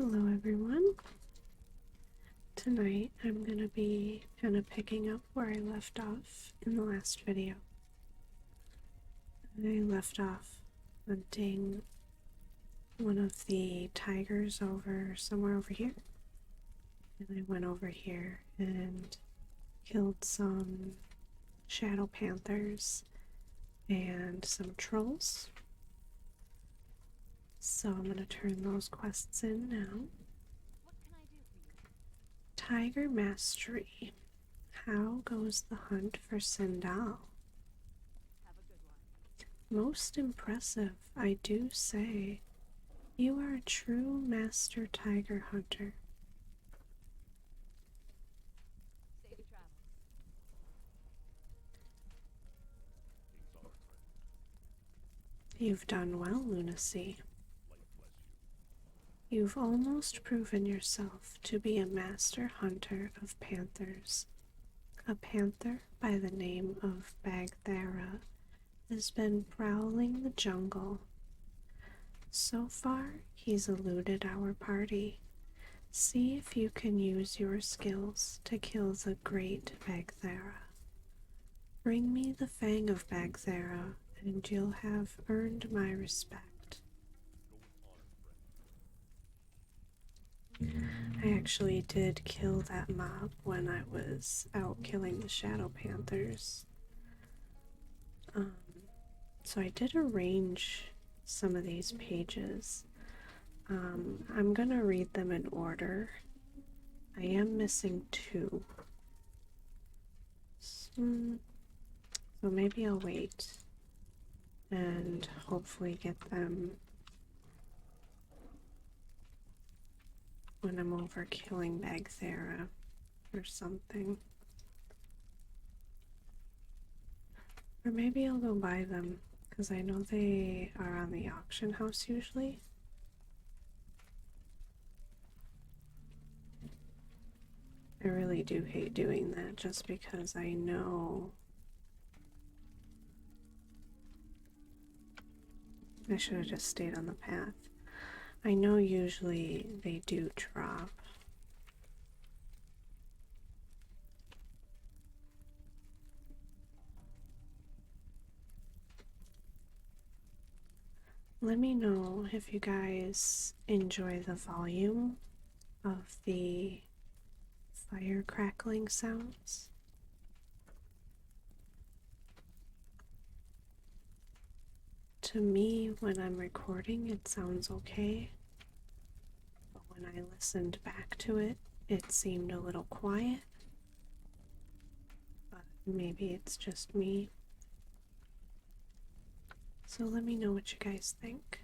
Hello everyone. Tonight I'm going to be kind of picking up where I left off in the last video. I left off hunting one of the tigers over somewhere over here. And I went over here and killed some shadow panthers and some trolls. So I'm going to turn those quests in now. Tiger Mastery. How goes the hunt for Sindal? Most impressive, I do say. You are a true master tiger hunter. You've done well, Lunacy. You've almost proven yourself to be a master hunter of panthers. A panther by the name of Bagthera has been prowling the jungle. So far, he's eluded our party. See if you can use your skills to kill the great Bagthera. Bring me the fang of Bagthera, and you'll have earned my respect. I actually did kill that mob when I was out killing the Shadow Panthers. So I did arrange some of these pages. I'm gonna read them in order. I am missing two. So maybe I'll wait and hopefully get them when I'm over killing Bagthera or something. Or maybe I'll go buy them, because I know they are on the auction house usually. I really do hate doing that just because I know I should have just stayed on the path. I know usually they do drop. Let me know if you guys enjoy the volume of the fire crackling sounds. To me, when I'm recording, it sounds okay, but when I listened back to it, it seemed a little quiet, but maybe it's just me. So let me know what you guys think.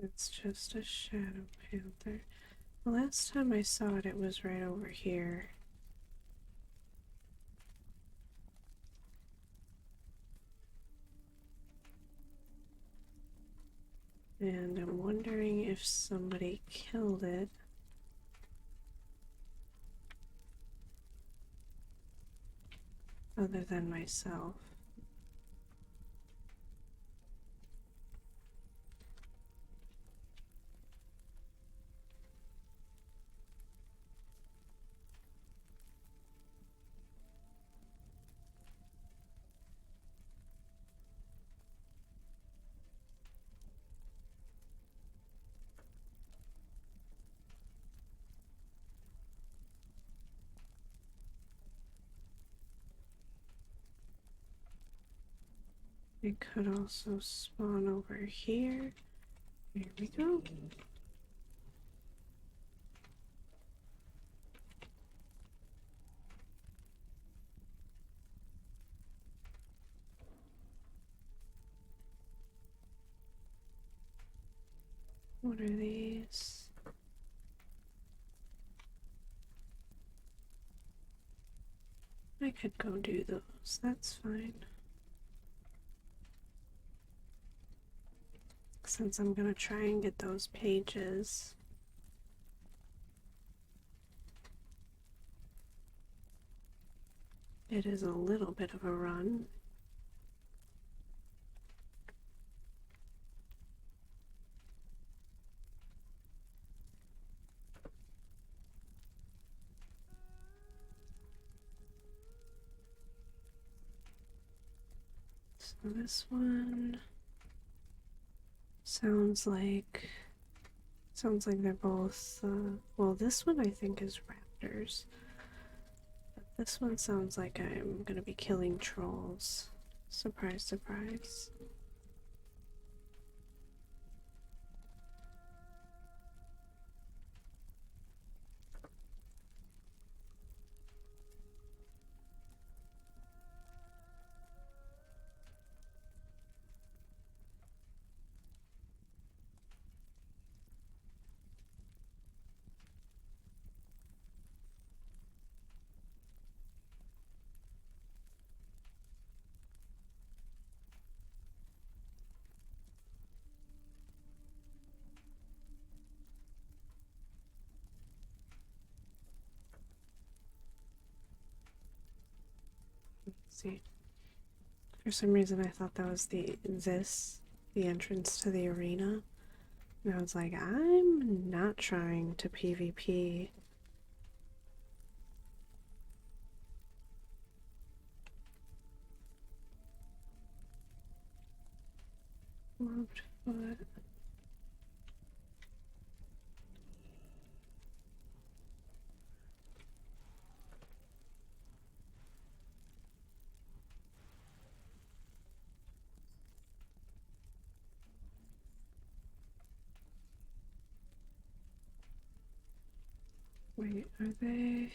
It's just a shadow panther. The last time I saw it, it was right over here. And I'm wondering if somebody killed it. Other than myself. It could also spawn over here. Here we go. What are these? could go do those. That's fine. Since I'm gonna try and get those pages. It is a little bit of a run. So this one sounds like they're both well, this one I think is raptors. But this one sounds like I'm gonna be killing trolls. Surprise, surprise. Let's see. For some reason I thought that was the entrance to the arena. And I was like, I'm not trying to PvP. Moved foot. Wait, are they?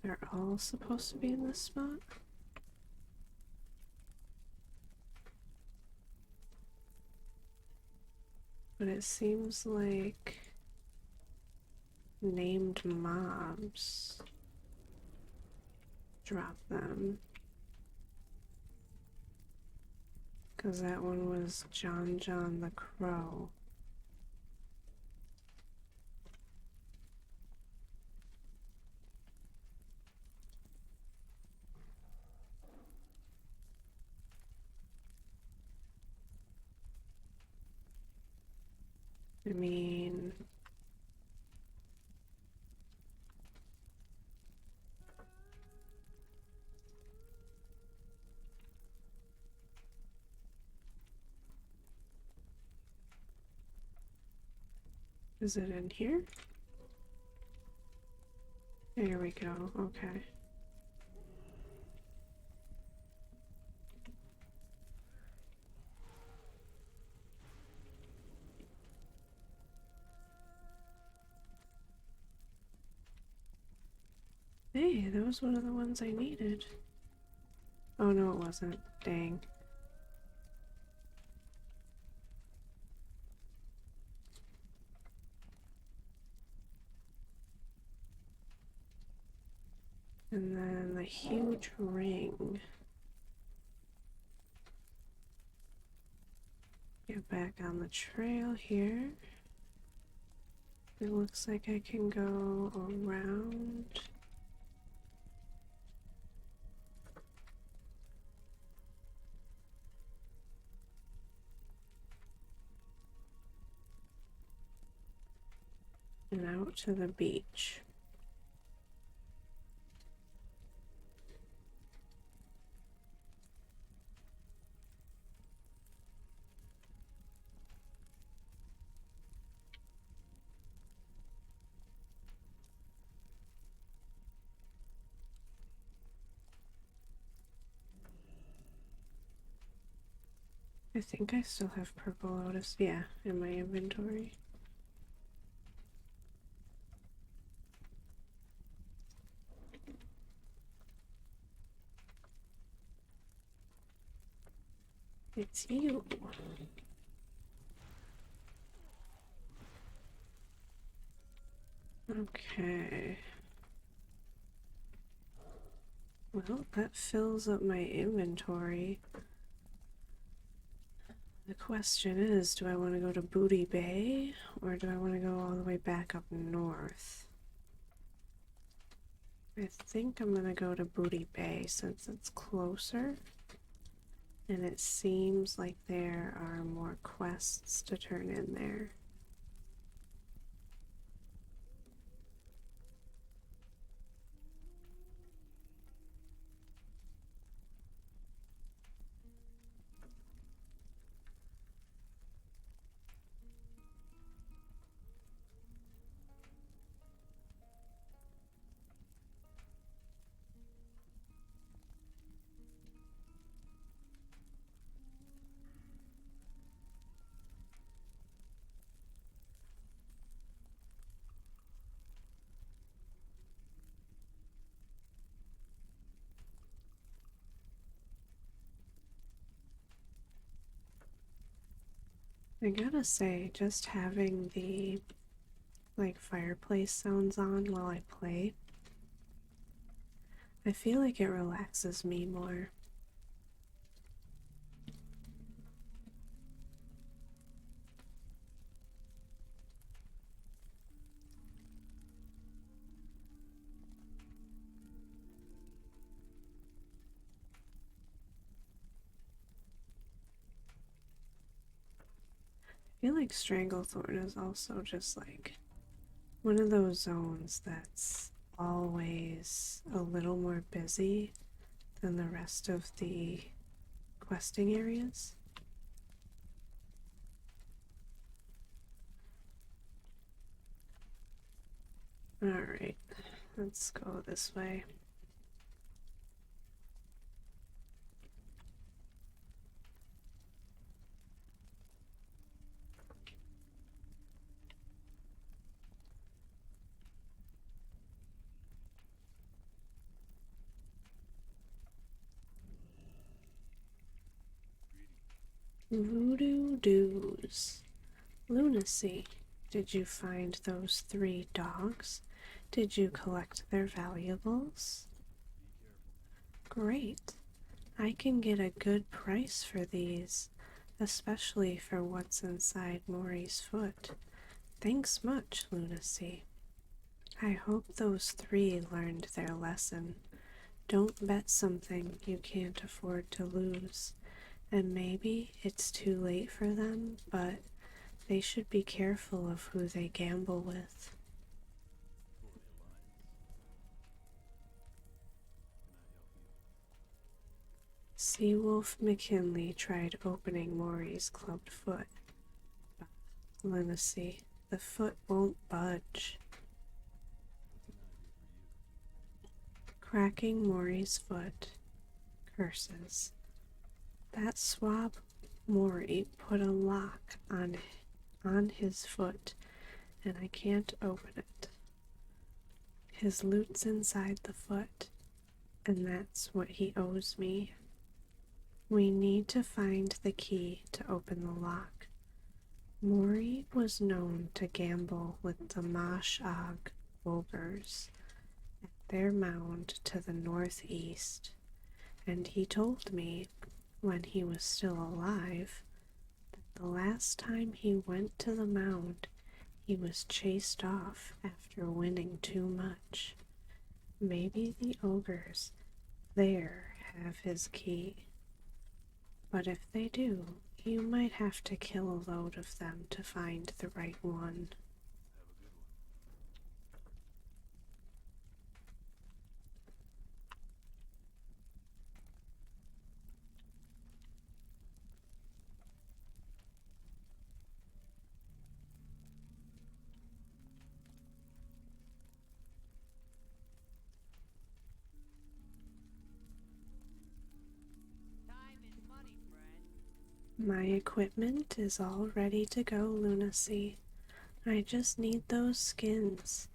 They're all supposed to be in this spot? But it seems like named mobs drop them. Because that one was John the Crow. I mean, is it in here? There we go, okay. Hey, that was one of the ones I needed. Oh no, it wasn't. Dang. And then the huge ring. Get back on the trail here. It looks like I can go around. And out to the beach. I think I still have purple lotus, yeah, in my inventory. It's you. Okay. Well, that fills up my inventory. The question is, do I want to go to Booty Bay, or do I want to go all the way back up north? I think I'm going to go to Booty Bay since it's closer, and it seems like there are more quests to turn in there. I gotta say, just having the fireplace sounds on while I play, I feel like it relaxes me more. I feel like Stranglethorn is also just like one of those zones that's always a little more busy than the rest of the questing areas. Alright, let's go this way. Voodoo Doos. Lunacy. Did you find those 3 dogs? Did you collect their valuables? Great. I can get a good price for these, especially for what's inside Maury's foot. Thanks much, Lunacy. I hope those 3 learned their lesson. Don't bet something you can't afford to lose. And maybe it's too late for them, but they should be careful of who they gamble with. Seawolf McKinley tried opening Maury's clubbed foot. Lunacy, the foot won't budge. Cracking Maury's foot. Curses. That swab Maury put a lock on his foot, and I can't open it. His loot's inside the foot, and that's what he owes me. We need to find the key to open the lock. Maury was known to gamble with the Mosh-Og ogres at their mound to the northeast, and he told me, when he was still alive, that the last time he went to the mound, he was chased off after winning too much. Maybe the ogres there have his key. But if they do, you might have to kill a load of them to find the right one. My equipment is all ready to go, Lunacy. I just need those skins.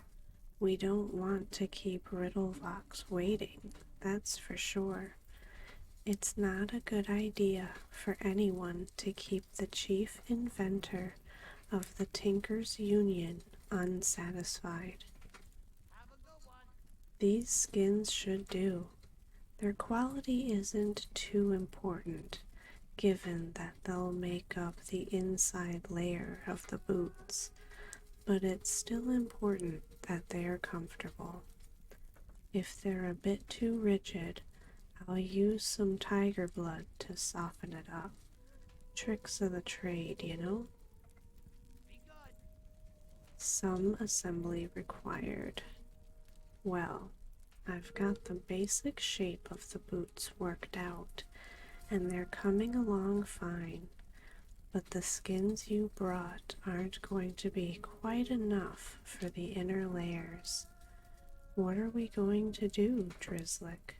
We don't want to keep Riddlevox waiting, that's for sure. It's not a good idea for anyone to keep the chief inventor of the Tinkers Union unsatisfied. These skins should do. Their quality isn't too important, given that they'll make up the inside layer of the boots, but it's still important that they are comfortable. If they're a bit too rigid, I'll use some tiger blood to soften it up. Tricks of the trade, you know? Some assembly required. Well, I've got the basic shape of the boots worked out, and they're coming along fine, but the skins you brought aren't going to be quite enough for the inner layers. What are we going to do, Drizzlick?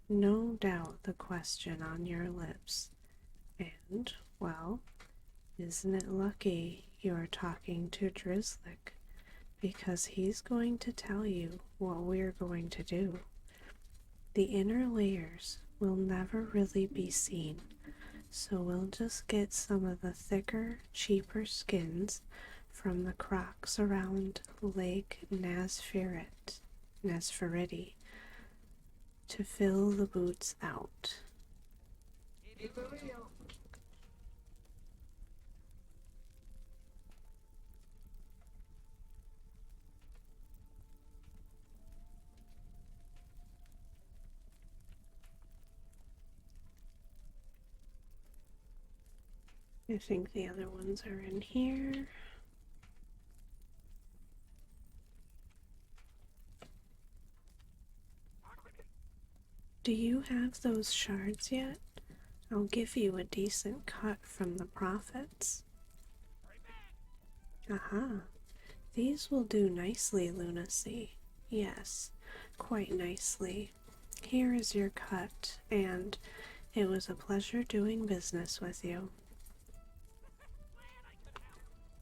No doubt the question on your lips. And, well, isn't it lucky you're talking to Drizzlick? Because he's going to tell you what we're going to do. The inner layers will never really be seen, so we'll just get some of the thicker, cheaper skins from the crocs around Lake Nasferiti to fill the boots out. I think the other ones are in here. Do you have those shards yet? I'll give you a decent cut from the profits. Aha, these will do nicely, Lunacy. Yes, quite nicely. Here is your cut, and it was a pleasure doing business with you.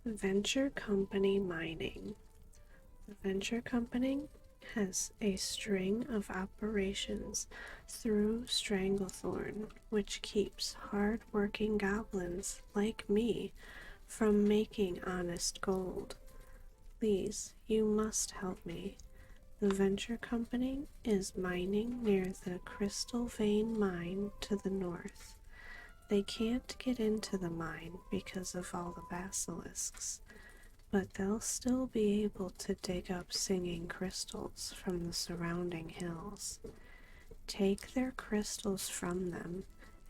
Venture Company Mining. The Venture Company has a string of operations through Stranglethorn, which keeps hard-working goblins like me from making honest gold. Please, you must help me. The Venture Company is mining near the Crystal Vein Mine to the north. They can't get into the mine because of all the basilisks, but they'll still be able to dig up singing crystals from the surrounding hills. Take their crystals from them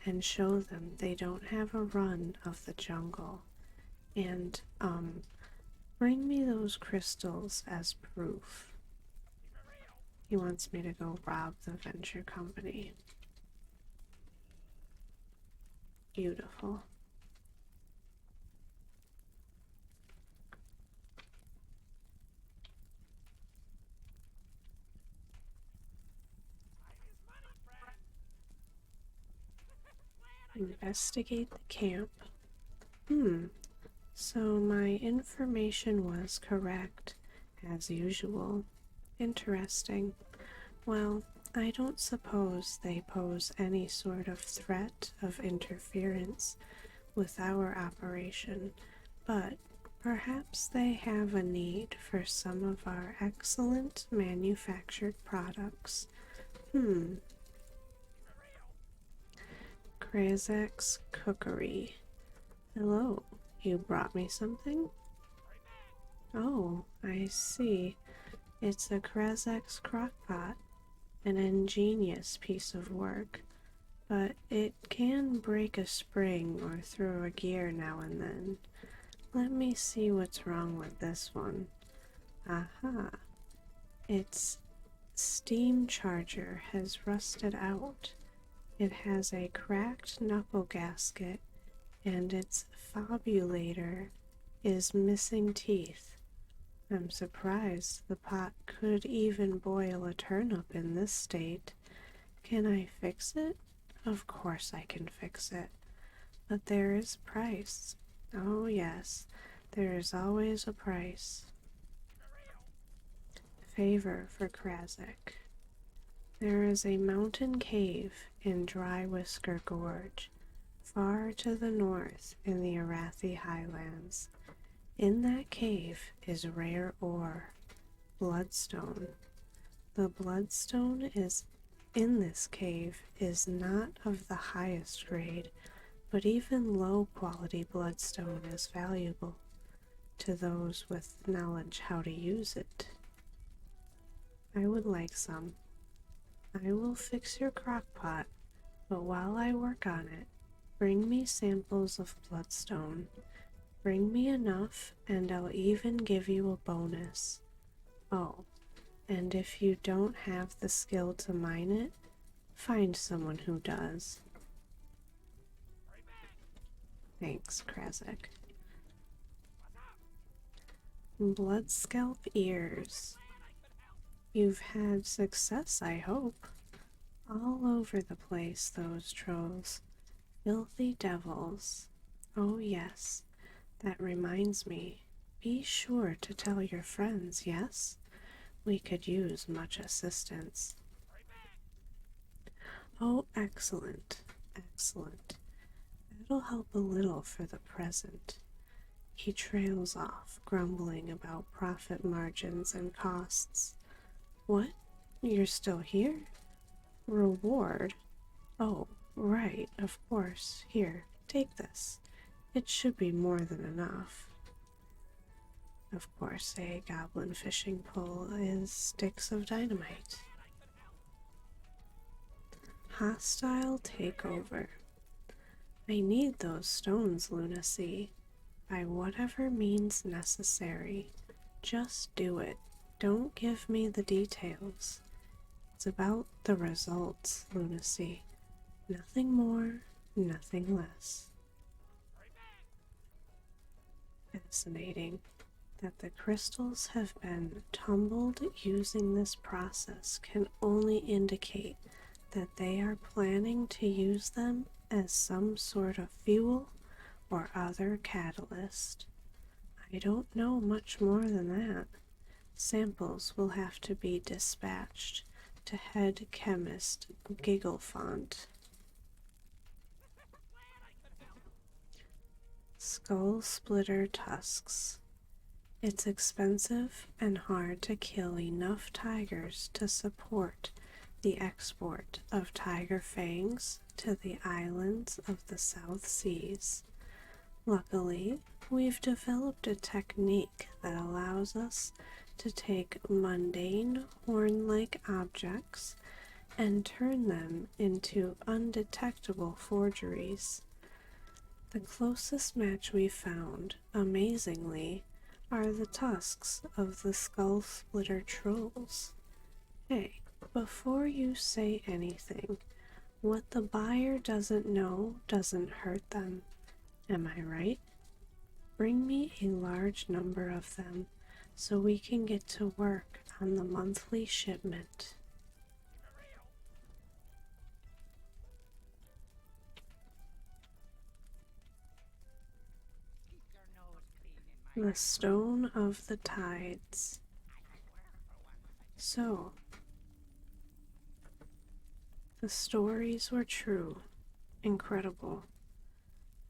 and show them they don't have a run of the jungle. And, bring me those crystals as proof. He wants me to go rob the Venture Company. Beautiful. Investigate the camp. So my information was correct, as usual. Interesting. Well, I don't suppose they pose any sort of threat of interference with our operation, but perhaps they have a need for some of our excellent manufactured products. Krazak's Cookery. Hello, you brought me something? Oh, I see. It's a Krazak's crockpot. An ingenious piece of work, but it can break a spring or throw a gear now and then. Let me see what's wrong with this one. Aha. Its steam charger has rusted out. It has a cracked knuckle gasket, and its fobulator is missing teeth. I'm surprised the pot could even boil a turnip in this state. Can I fix it? Of course I can fix it. But there is a price. Oh yes, there is always a price. Favor for Krazak. There is a mountain cave in Dry Whisker Gorge, far to the north in the Arathi Highlands. In that cave is rare ore, bloodstone. The bloodstone is in this cave is not of the highest grade, but even low quality bloodstone is valuable to those with knowledge how to use it. I would like some. I will fix your crock pot, but while I work on it, bring me samples of bloodstone. Bring me enough, and I'll even give you a bonus. Oh, and if you don't have the skill to mine it, find someone who does. Thanks, Krazek. Blood scalp ears. You've had success, I hope. All over the place, those trolls. Filthy devils. Oh, yes. That reminds me. Be sure to tell your friends, yes? We could use much assistance. Oh, excellent. Excellent. That'll help a little for the present. He trails off, grumbling about profit margins and costs. What? You're still here? Reward? Oh, right, of course. Here, take this. It should be more than enough. Of course, a goblin fishing pole is sticks of dynamite. Hostile takeover. I need those stones, Lunacy. By whatever means necessary. Just do it. Don't give me the details. It's about the results, Lunacy. Nothing more, nothing less. Fascinating that the crystals have been tumbled using this process can only indicate that they are planning to use them as some sort of fuel or other catalyst. I don't know much more than that. Samples will have to be dispatched to head chemist Gigglefont. Skull splitter tusks. It's expensive and hard to kill enough tigers to support the export of tiger fangs to the islands of the South Seas. Luckily, we've developed a technique that allows us to take mundane horn-like objects and turn them into undetectable forgeries. The closest match we found, amazingly, are the tusks of the skull splitter trolls. Hey, before you say anything, what the buyer doesn't know doesn't hurt them. Am I right? Bring me a large number of them so we can get to work on the monthly shipment. The Stone of the Tides. So, the stories were true. Incredible.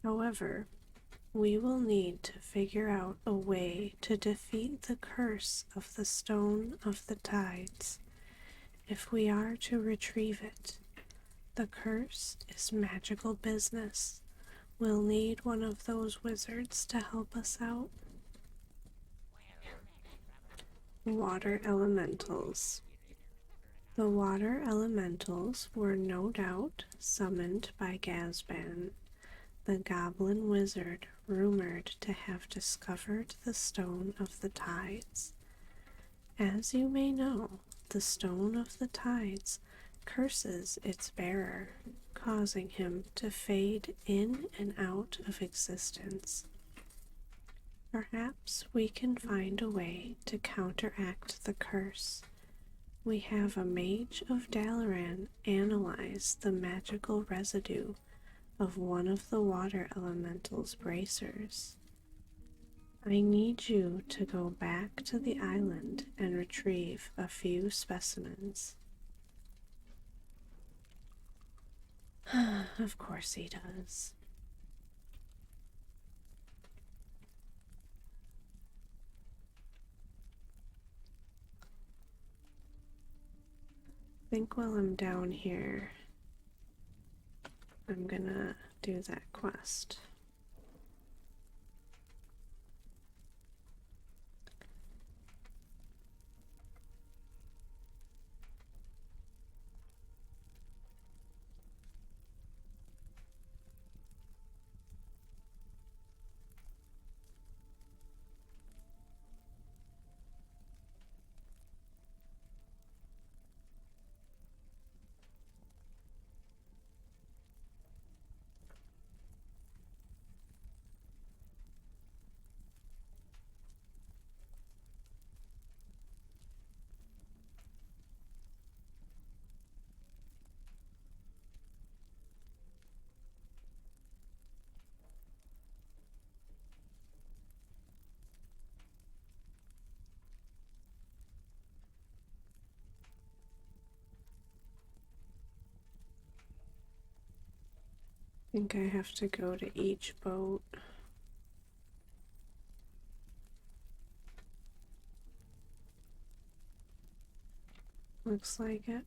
However, we will need to figure out a way to defeat the curse of the Stone of the Tides if we are to retrieve it. The curse is magical business. We'll need one of those wizards to help us out. Water elementals. The water elementals were no doubt summoned by Gazban, the goblin wizard rumored to have discovered the Stone of the Tides. As you may know, the Stone of the Tides curses its bearer, causing him to fade in and out of existence. Perhaps we can find a way to counteract the curse. We have a mage of Dalaran analyze the magical residue of one of the water elemental's bracers. I need you to go back to the island and retrieve a few specimens. Of course he does. think while I'm down here, I'm gonna do that quest. I think I have to go to each boat. Looks like it.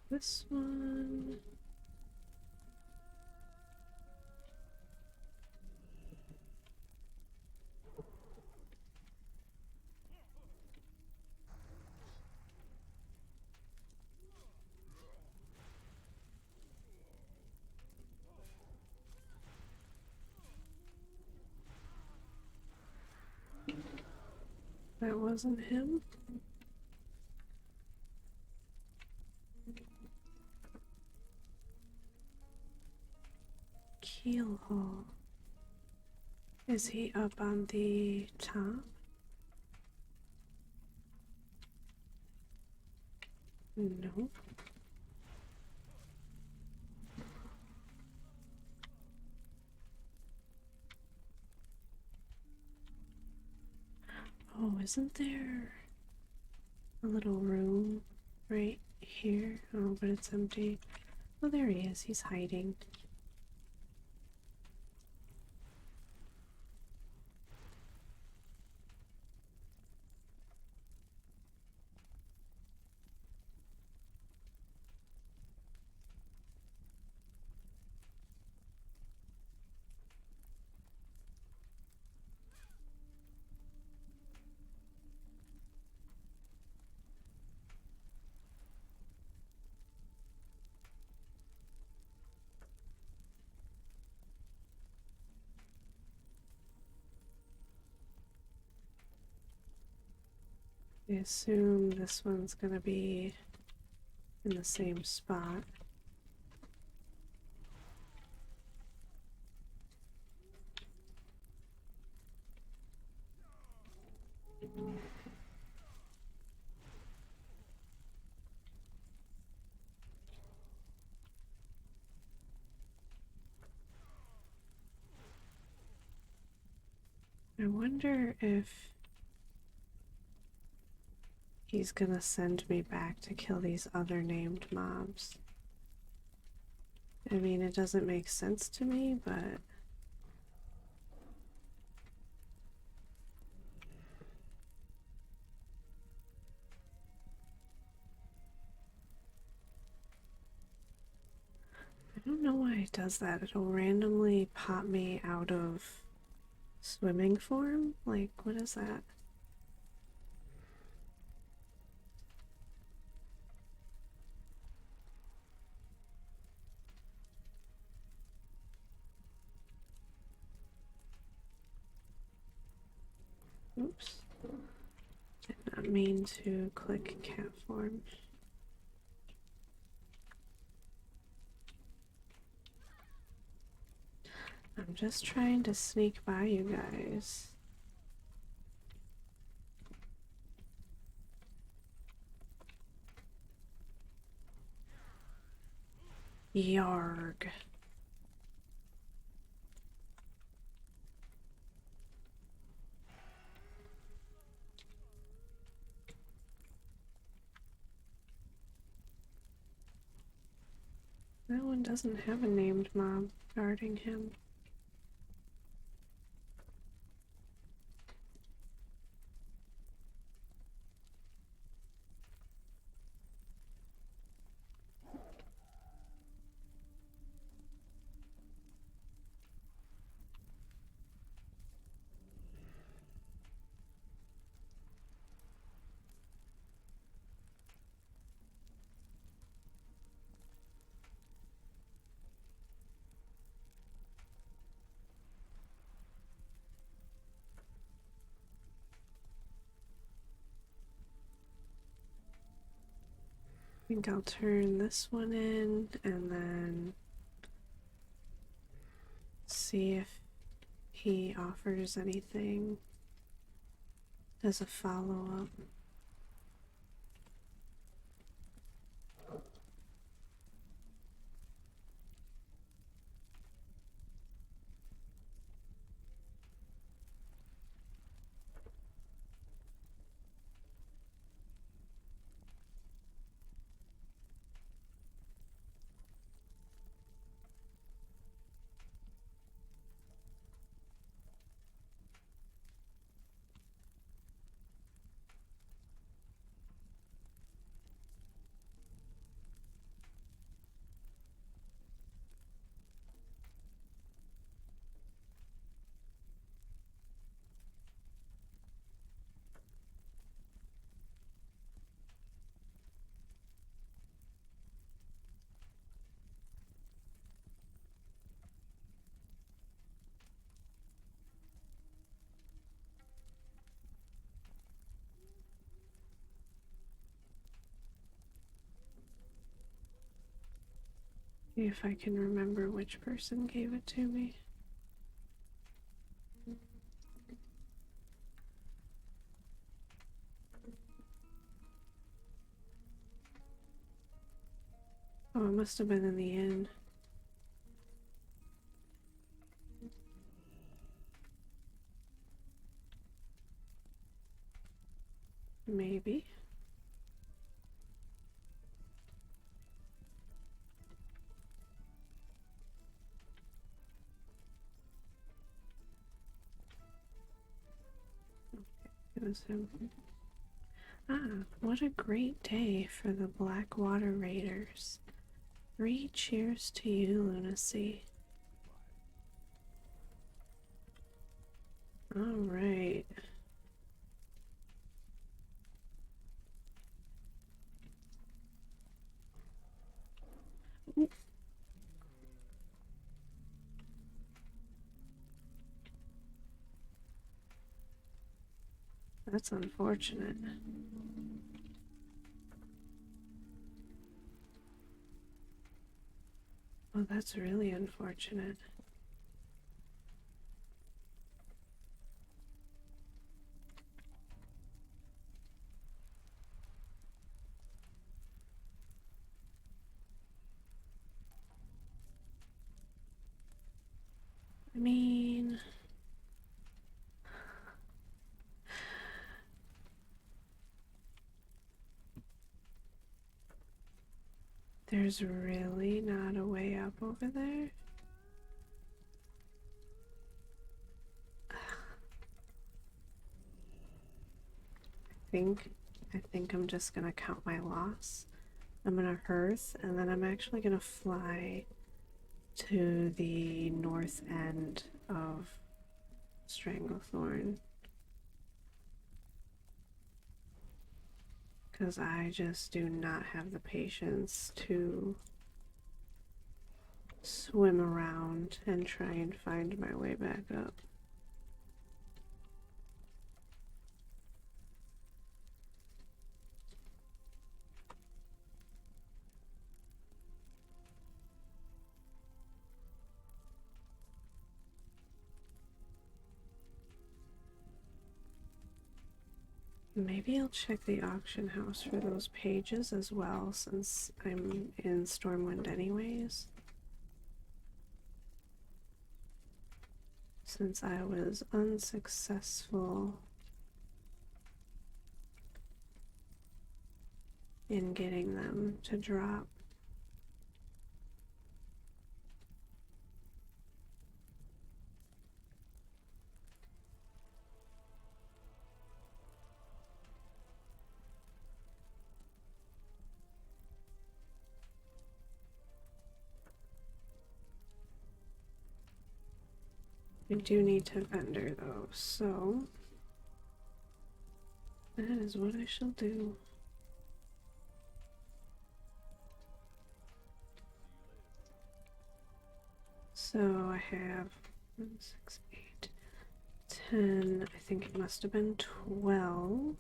This one. That wasn't him? Keelhaul. Is he up on the top? No. Oh, isn't there a little room right here? Oh, but it's empty. Oh, there he is. He's hiding. I assume this one's gonna be in the same spot. I wonder if he's gonna send me back to kill these other named mobs. I mean, it doesn't make sense to me, but I don't know why it does that. It'll randomly pop me out of swimming form? Like, what is that? Did not mean to click cat form. I'm just trying to sneak by you guys. Yarg. That one doesn't have a named mob guarding him. I think I'll turn this one in and then see if he offers anything as a follow-up. See if I can remember which person gave it to me. Oh, it must have been in the inn. Maybe. It was him. Ah, what a great day for the Blackwater Raiders. 3 cheers to you, Lunacy. Alright. That's unfortunate. Oh, that's really unfortunate. I mean, there's really not a way up over there? I think I'm just gonna count my loss. I'm gonna hearth, and then I'm actually gonna fly to the north end of Stranglethorn. Because I just do not have the patience to swim around and try and find my way back up. Maybe I'll check the auction house for those pages as well, since I'm in Stormwind anyways. Since I was unsuccessful in getting them to drop. I do need to vendor though, so that is what I shall do. So I have 1, 6, 8, 10. I think it must have been 12.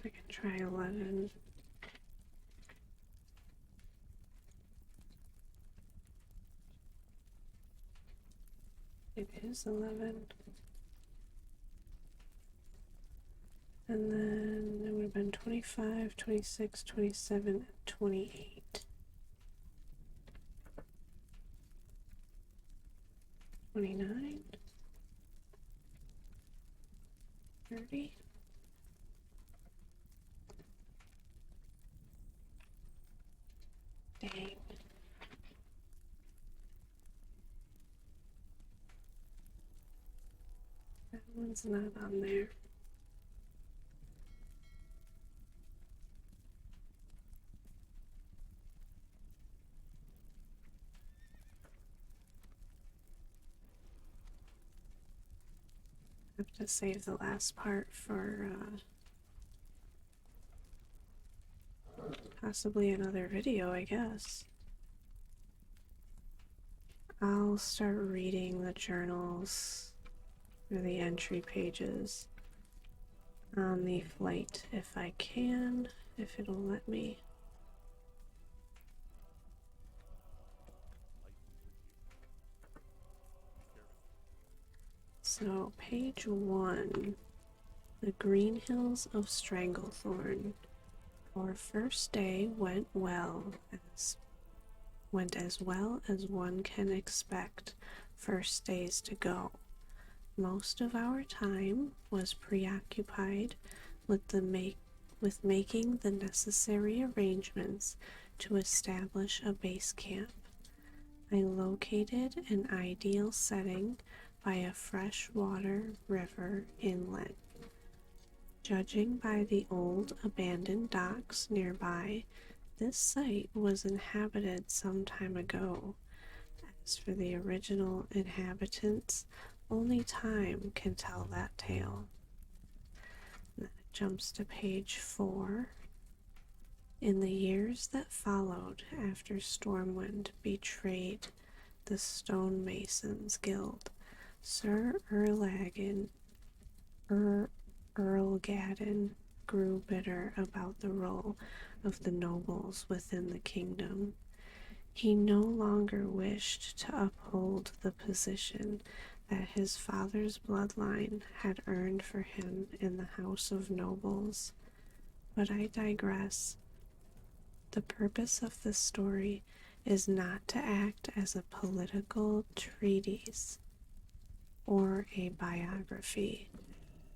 I can try 11. It is 11. And then it would have been 25, 26, 27, and 28. 29. 30. Dang. That one's not on there. I have to save the last part for possibly another video, I guess. I'll start reading the journals or the entry pages on the flight if I can, if it'll let me. So, page 1, the Green Hills of Stranglethorn. Our first day went as well as one can expect first days to go. Most of our time was preoccupied with making the necessary arrangements to establish a base camp. I located an ideal setting by a freshwater river inlet. Judging by the old abandoned docks nearby, this site was inhabited some time ago. As for the original inhabitants, only time can tell that tale. Then it jumps to page 4. In the years that followed after Stormwind betrayed the Stonemasons Guild, Sir Erlgadden grew bitter about the role of the nobles within the kingdom. He no longer wished to uphold the position that his father's bloodline had earned for him in the House of Nobles. But I digress. The purpose of this story is not to act as a political treatise or a biography.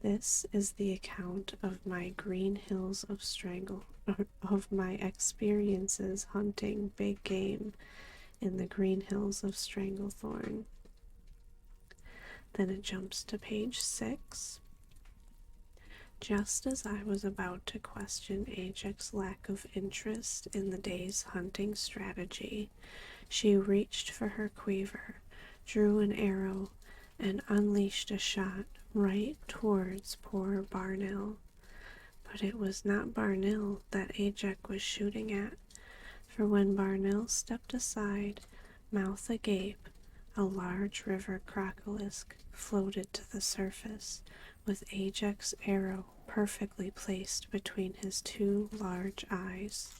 This is the account of my Green Hills of my experiences hunting big game in the Green Hills of Stranglethorn. Then it jumps to page 6. Just as I was about to question Ajax's lack of interest in the day's hunting strategy, she reached for her quiver, drew an arrow, and unleashed a shot right towards poor Barnil. But it was not Barnil that Ajax was shooting at, for when Barnil stepped aside, mouth agape, a large river crocolisk floated to the surface, with Ajax's arrow perfectly placed between his two large eyes.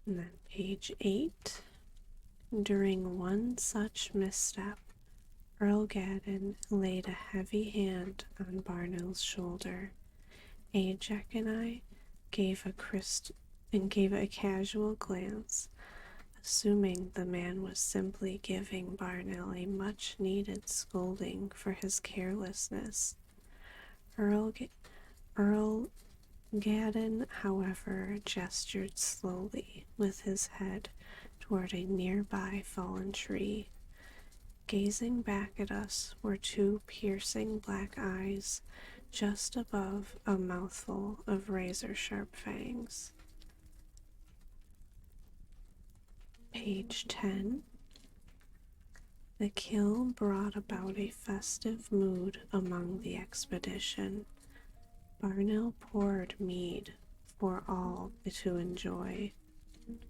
And then page 8. During one such misstep, Earl Gadden laid a heavy hand on Barnill's shoulder. Ajax and I gave a casual glance, assuming the man was simply giving Barnill a much-needed scolding for his carelessness. Earl Gadden, however, gestured slowly with his head toward a nearby fallen tree. Gazing back at us were two piercing black eyes just above a mouthful of razor-sharp fangs. Page 10. The kill brought about a festive mood among the expedition. Barnell poured mead for all to enjoy,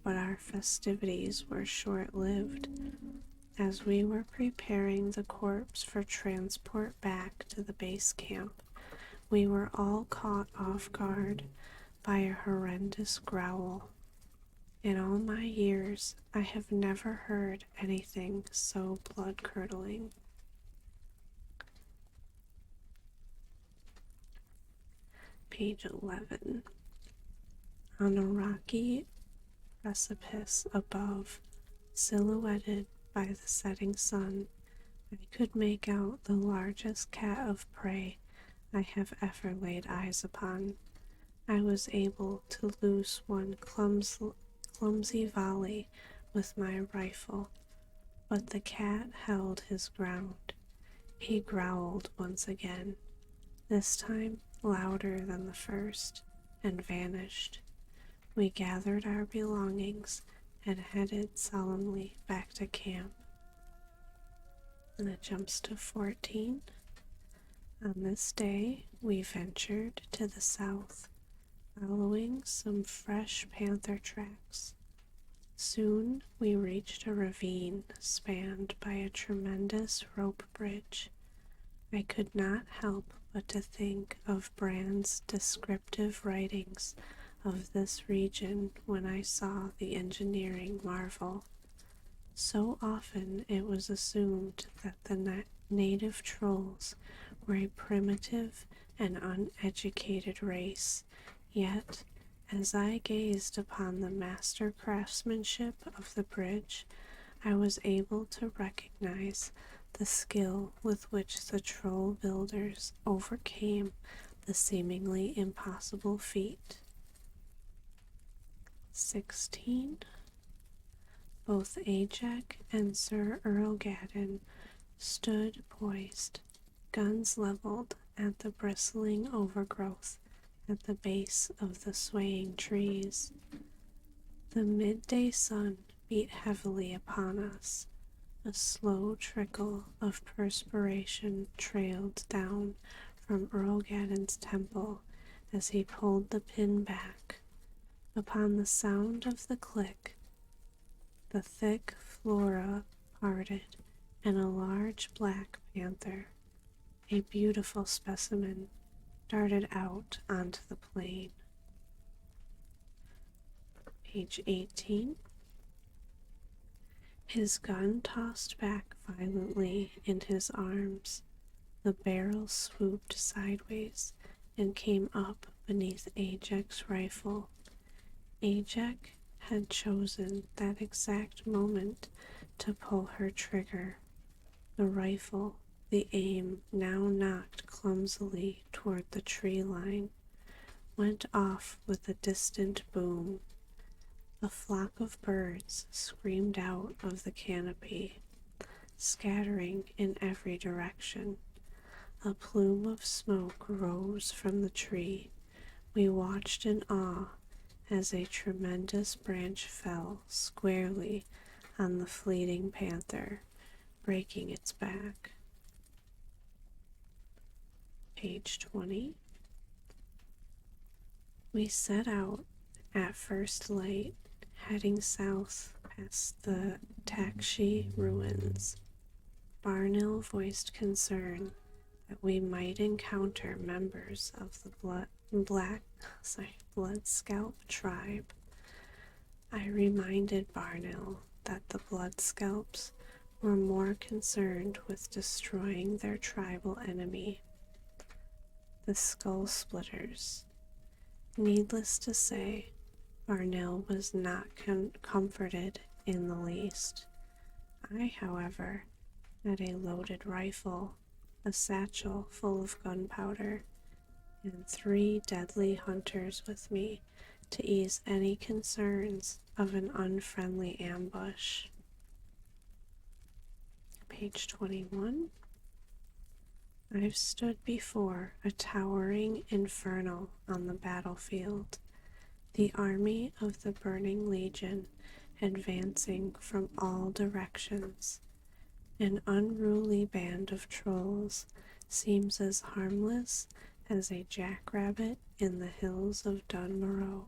but our festivities were short-lived. As we were preparing the corpse for transport back to the base camp, we were all caught off guard by a horrendous growl. In all my years, I have never heard anything so blood-curdling. Page 11. On a rocky precipice above, silhouetted by the setting sun, I could make out the largest cat of prey I have ever laid eyes upon. I was able to loose one clumsy volley with my rifle, but the cat held his ground. He growled once again, this time louder than the first, and vanished. We gathered our belongings and headed solemnly back to camp. And it jumps to 14. On this day, we ventured to the south, following some fresh panther tracks. Soon we reached a ravine spanned by a tremendous rope bridge. I could not help but to think of Brand's descriptive writings of this region when I saw the engineering marvel. So often it was assumed that the native trolls were a primitive and uneducated race, yet as I gazed upon the master craftsmanship of the bridge, I was able to recognize the skill with which the troll builders overcame the seemingly impossible feat. 16. Both Ajax and Sir Earl Gadden stood poised, guns leveled at the bristling overgrowth at the base of the swaying trees. The midday sun beat heavily upon us. A slow trickle of perspiration trailed down from Earl Gadden's temple as he pulled the pin back. Upon the sound of the click, the thick flora parted, and a large black panther, a beautiful specimen, darted out onto the plain. Page 18. His gun tossed back violently in his arms. The barrel swooped sideways and came up beneath Ajax's rifle. Ajax had chosen that exact moment to pull her trigger. The rifle, the aim now knocked clumsily toward the tree line, went off with a distant boom. A flock of birds screamed out of the canopy, scattering in every direction. A plume of smoke rose from the tree. We watched in awe as a tremendous branch fell squarely on the fleeting panther, breaking its back. Page 20. We set out at first light, heading south past the Takshi ruins. Barnil voiced concern that we might encounter members of the Blood Scalp tribe. I reminded Barnil that the Blood Scalps were more concerned with destroying their tribal enemy, the Skull Splitters. Needless to say, Barnil was not comforted in the least. I, however, had a loaded rifle, a satchel full of gunpowder, and 3 deadly hunters with me to ease any concerns of an unfriendly ambush. Page 21. I've stood before a towering inferno on the battlefield, the army of the Burning Legion advancing from all directions. An unruly band of trolls seems as harmless as a jackrabbit in the hills of Dunmorrow.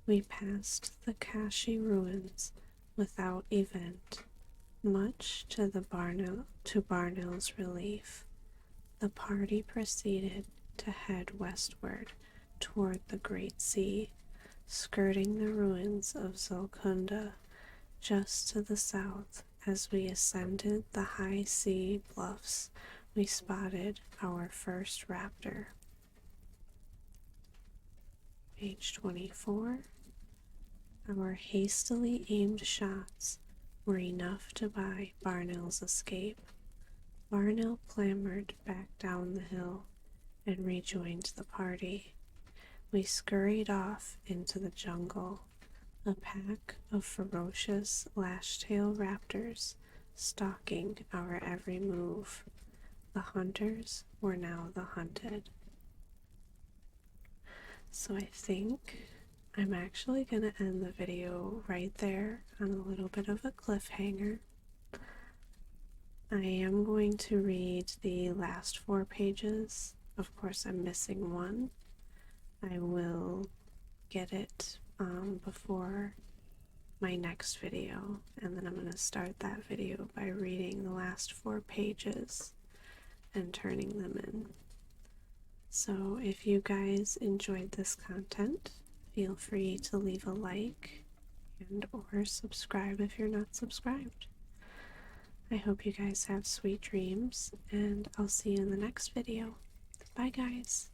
We passed the Kashi ruins without event, much to Barnill's relief. The party proceeded to head westward toward the Great Sea, skirting the ruins of Zulkunda. Just to the south, as we ascended the high sea bluffs, we spotted our first raptor. Page 24. Our hastily aimed shots were enough to buy Barnill's escape. Barnill clambered back down the hill and rejoined the party. We scurried off into the jungle, a pack of ferocious lash-tail raptors stalking our every move. The hunters were now the hunted. So I think I'm actually going to end the video right there on a little bit of a cliffhanger. I am going to read the last 4 pages. Of course, I'm missing one. I will get it before my next video, and then I'm going to start that video by reading the last 4 pages and turning them in. So if you guys enjoyed this content, feel free to leave a like and or subscribe if you're not subscribed. I hope you guys have sweet dreams, and I'll see you in the next video. Bye guys!